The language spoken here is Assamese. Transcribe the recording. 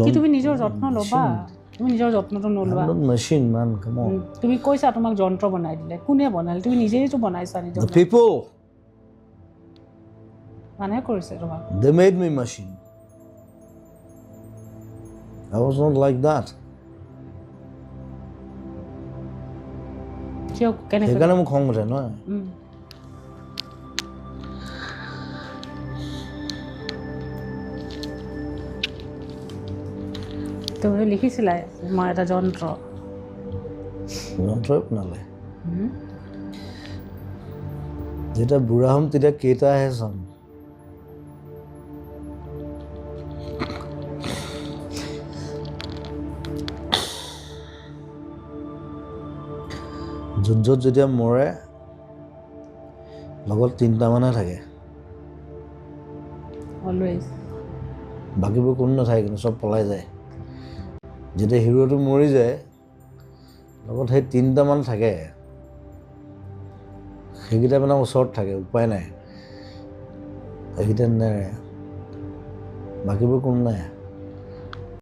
কি তুমি নিজৰ যত্ন ল'বা তুমি নিজৰ যত্নটো নলোৱা মেচিন মান কাম অন তুমি কৈছা তোমাক যন্ত্ৰ বনাই দিলে কোনে বনালে তুমি নিজেইতো বনাইছা নিজৰ the people মানুহে কৰিছে তোমাক they made me machine I was not like that কিয় কেনেকৈ সেইকাৰণে মোক খং উঠে নহয় তুমি লিখিছিলা মই এটা যন্ত্ৰই বনালে যেতিয়া বুঢ়া হ'ম তেতিয়া কেইটাহে চাম যুদ্ধত যেতিয়া মৰে লগত 3টা মানুহে থাকে অলৱেজ বাকীবোৰ কোনো নাথাকে কিন্তু চব পলাই যায় যেতিয়া হিৰোটো মৰি যায় লগত সেই 3টা মান থাকে সেইকেইটা মানে ওচৰত থাকে উপায় নাই সেইকেইটা নেৰে বাকীবোৰ কোনো নাই